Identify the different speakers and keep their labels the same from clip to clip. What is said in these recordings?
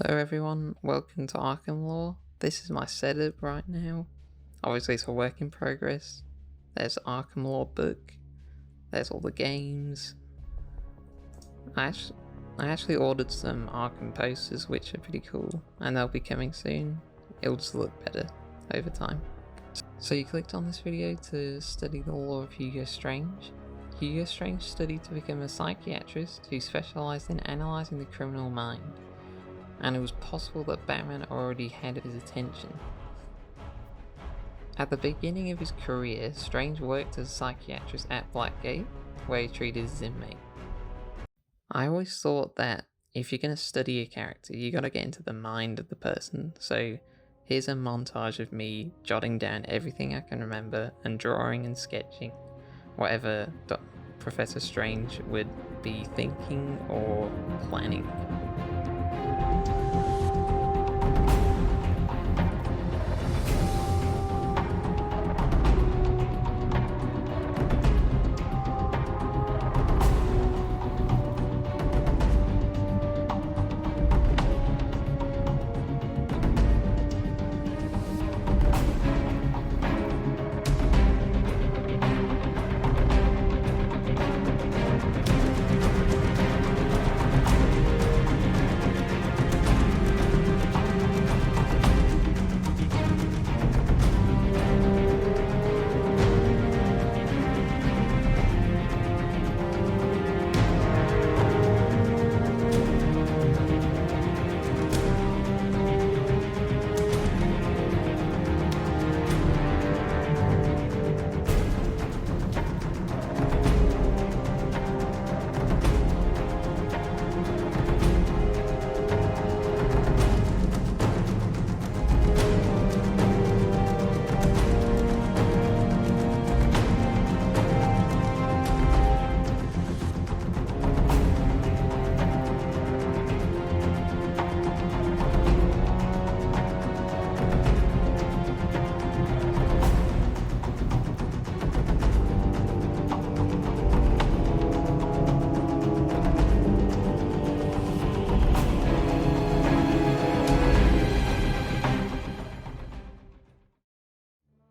Speaker 1: Hello everyone, welcome to Arkham Lore. This is my setup right now. Obviously it's a work in progress. There's the Arkham Lore book. There's all the games. I actually ordered some Arkham posters which are pretty cool and they'll be coming soon. It'll just look better over time. So you clicked on this video to study the lore of Hugo Strange. Hugo Strange studied to become a psychiatrist who specialised in analysing the criminal mind, and it was possible that Batman already had his attention. At the beginning of his career, Strange worked as a psychiatrist at Blackgate, where he treated his inmate. I always thought that if you're going to study a character, you got to get into the mind of the person, so here's a montage of me jotting down everything I can remember and drawing and sketching whatever Professor Strange would be thinking or planning.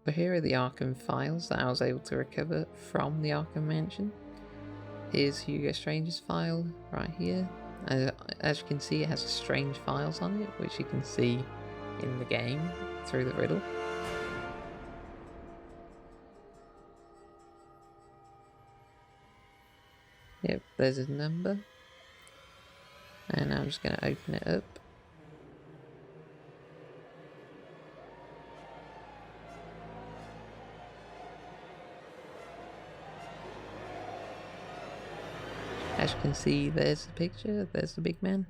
Speaker 1: But here are the Arkham files that I was able to recover from the Arkham Mansion. Here's Hugo Strange's file right here. As you can see, it has strange files on it, which you can see in the game through the riddle. Yep, there's his number. And I'm just going to open it up. As you can see, there's the picture, there's the big man,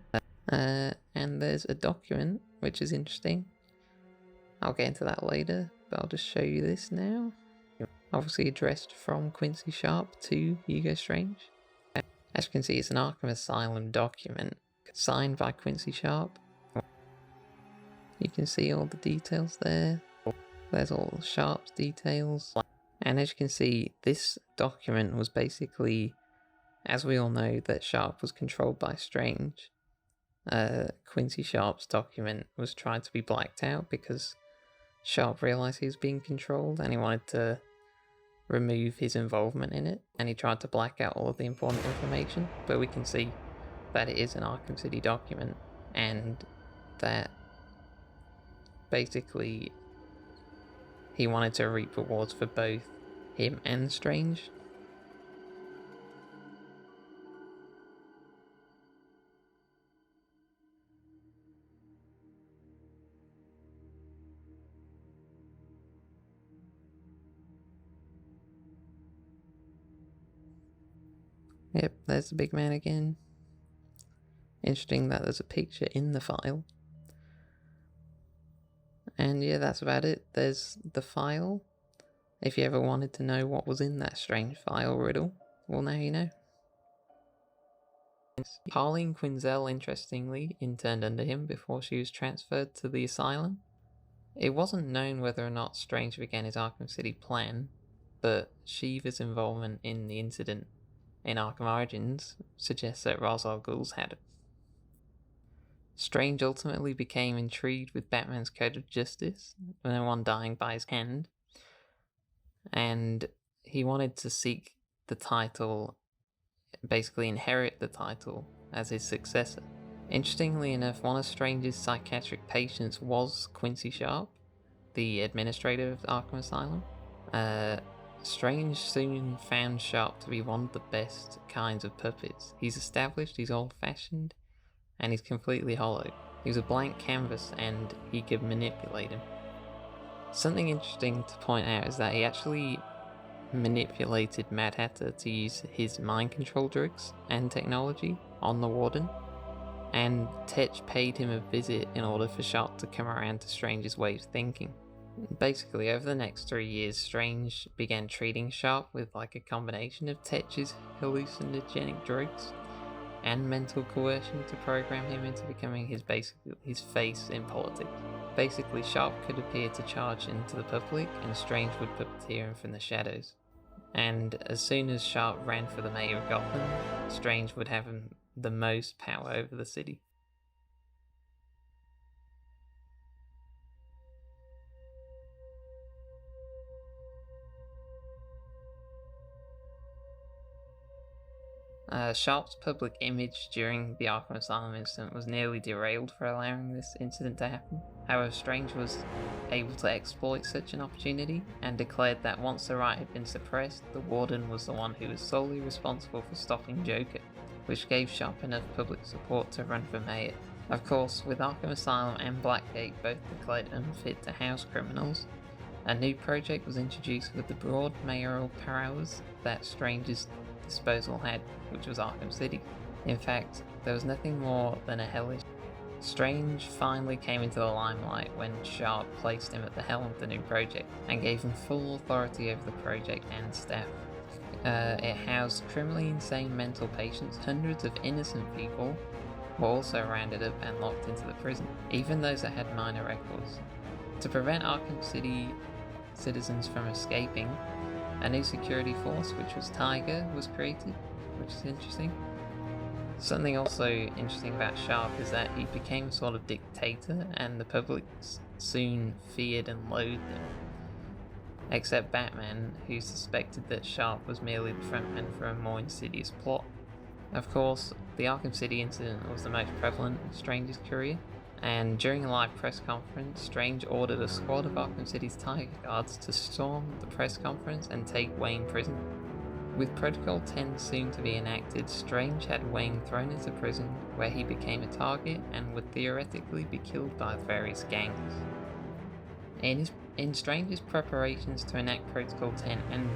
Speaker 1: and there's a document, which is interesting. I'll get into that later, but I'll just show you this now. Obviously addressed from Quincy Sharp to Hugo Strange. As you can see, it's an Arkham Asylum document, signed by Quincy Sharp. You can see all the details there. There's all Sharp's details. And as you can see, this document was basically, as we all know that Sharp was controlled by Strange, Quincy Sharp's document was trying to be blacked out because Sharp realised he was being controlled and he wanted to remove his involvement in it, and he tried to black out all of the important information. But we can see that it is an Arkham City document, and that basically he wanted to reap rewards for both him and Strange. Yep, there's the big man again. Interesting that there's a picture in the file. And yeah, that's about it. There's the file. If you ever wanted to know what was in that strange file riddle, well, now you know. Harleen Quinzel, interestingly, interned under him before she was transferred to the asylum. It wasn't known whether or not Strange began his Arkham City plan, but Shiva's involvement in the incident in Arkham Origins suggests that Ra's al Ghul's had it. Strange ultimately became intrigued with Batman's code of justice, no one dying by his hand, and he wanted to seek the title, basically inherit the title as his successor. Interestingly enough, one of Strange's psychiatric patients was Quincy Sharp, the administrator of Arkham Asylum. Strange soon found Sharp to be one of the best kinds of puppets. He's established, he's old-fashioned, and he's completely hollow. He was a blank canvas and he could manipulate him. Something interesting to point out is that he actually manipulated Mad Hatter to use his mind control drugs and technology on the Warden, and Tetch paid him a visit in order for Sharp to come around to Strange's way of thinking. Basically, over the next 3 years, Strange began treating Sharp with like a combination of Tetch's hallucinogenic drugs and mental coercion to program him into becoming his face in politics. Basically, Sharp could appear to charge into the public, and Strange would puppeteer him from the shadows. And as soon as Sharp ran for the mayor of Gotham, Strange would have the most power over the city. Sharp's public image during the Arkham Asylum incident was nearly derailed for allowing this incident to happen. However, Strange was able to exploit such an opportunity and declared that once the riot had been suppressed, the Warden was the one who was solely responsible for stopping Joker, which gave Sharp enough public support to run for mayor. Of course, with Arkham Asylum and Blackgate both declared unfit to house criminals, a new project was introduced with the broad mayoral powers that Strange's disposal had, which was Arkham City. In fact, there was nothing more than a hellish. Strange finally came into the limelight when Sharp placed him at the helm of the new project and gave him full authority over the project and staff. It housed criminally insane mental patients. Hundreds of innocent people were also rounded up and locked into the prison, even those that had minor records. To prevent Arkham City citizens from escaping, a new security force, which was Tiger, was created, which is interesting. Something also interesting about Sharp is that he became a sort of dictator, and the public soon feared and loathed him. Except Batman, who suspected that Sharp was merely the frontman for a more insidious plot. Of course, the Arkham City incident was the most prevalent in Strange's career, and during a live press conference, Strange ordered a squad of Arkham City's Tiger Guards to storm the press conference and take Wayne prisoner. With Protocol 10 soon to be enacted, Strange had Wayne thrown into prison, where he became a target and would theoretically be killed by various gangs. In Strange's preparations to enact Protocol 10 and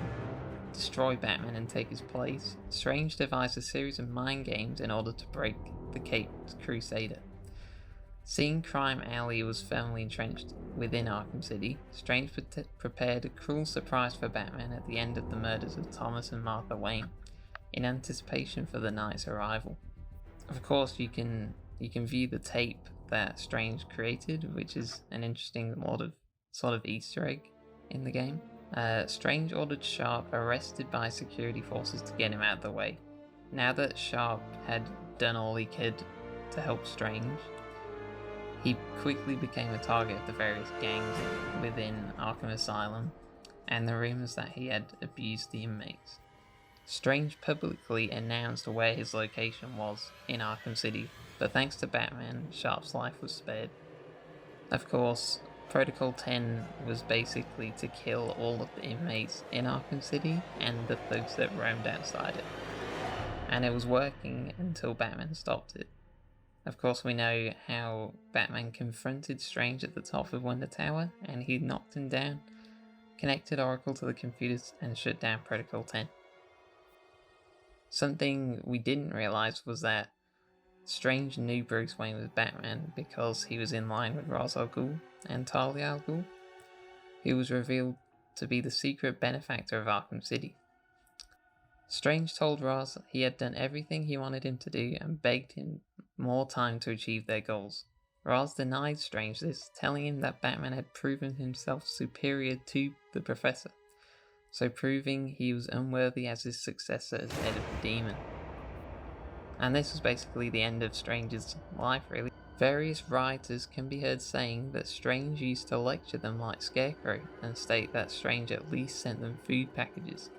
Speaker 1: destroy Batman and take his place, Strange devised a series of mind games in order to break the Caped Crusader. Seeing Crime Alley was firmly entrenched within Arkham City, Strange prepared a cruel surprise for Batman at the end of the murders of Thomas and Martha Wayne, in anticipation for the night's arrival. Of course, you can view the tape that Strange created, which is an interesting sort of Easter egg in the game. Strange ordered Sharp arrested by security forces to get him out of the way. Now that Sharp had done all he could to help Strange, he quickly became a target of the various gangs within Arkham Asylum and the rumours that he had abused the inmates. Strange publicly announced where his location was in Arkham City, but thanks to Batman, Sharp's life was spared. Of course, Protocol 10 was basically to kill all of the inmates in Arkham City and the thugs that roamed outside it. And it was working until Batman stopped it. Of course, we know how Batman confronted Strange at the top of Wonder Tower, and he knocked him down, connected Oracle to the computers, and shut down Protocol 10. Something we didn't realise was that Strange knew Bruce Wayne was Batman because he was in line with Ra's al Ghul and Talia al Ghul, who was revealed to be the secret benefactor of Arkham City. Strange told Ra's he had done everything he wanted him to do and begged him more time to achieve their goals. Ra's denied Strange this, telling him that Batman had proven himself superior to the Professor, so proving he was unworthy as his successor as head of the Demon. And this was basically the end of Strange's life, really. Various writers can be heard saying that Strange used to lecture them like Scarecrow and state that Strange at least sent them food packages.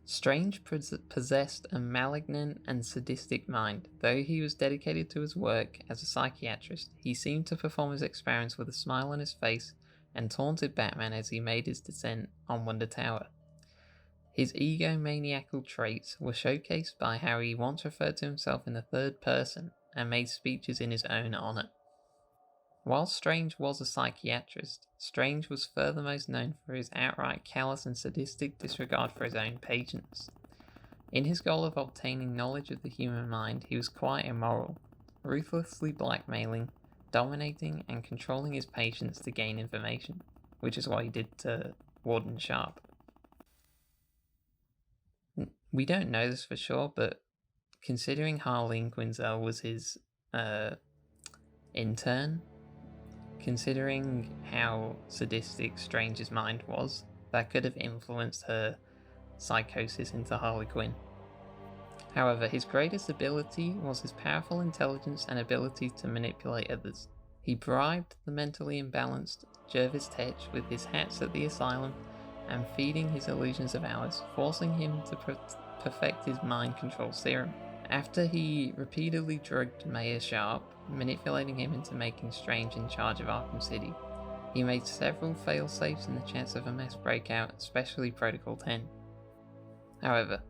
Speaker 1: Strange possessed a malignant and sadistic mind. Though he was dedicated to his work as a psychiatrist, he seemed to perform his experiments with a smile on his face and taunted Batman as he made his descent on Wonder Tower. His egomaniacal traits were showcased by how he once referred to himself in the third person and made speeches in his own honor. While Strange was a psychiatrist, Strange was furthermost known for his outright callous and sadistic disregard for his own patients. In his goal of obtaining knowledge of the human mind, he was quite immoral, ruthlessly blackmailing, dominating, and controlling his patients to gain information, which is what he did to Warden Sharp. We don't know this for sure, but considering Harleen Quinzel was his intern, considering how sadistic Strange's mind was, that could have influenced her psychosis into Harley Quinn. However, his greatest ability was his powerful intelligence and ability to manipulate others. He bribed the mentally imbalanced Jervis Tetch with his hats at the asylum and feeding his illusions of hours, forcing him to perfect his mind control serum. After he repeatedly drugged Mayor Sharp, manipulating him into making Strange in charge of Arkham City, he made several fail-safes in the chance of a mass breakout, especially Protocol 10. However,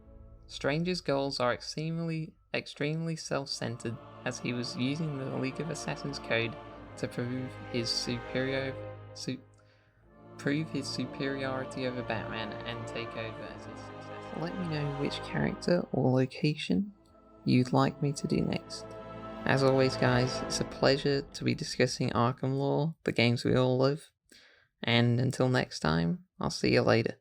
Speaker 1: Strange's goals are extremely self-centered, as he was using the League of Assassins code to prove his superiority over Batman and take over as his successor. Let me know which character or location you'd like me to do next. As always guys, it's a pleasure to be discussing Arkham lore, the games we all love, and until next time, I'll see you later.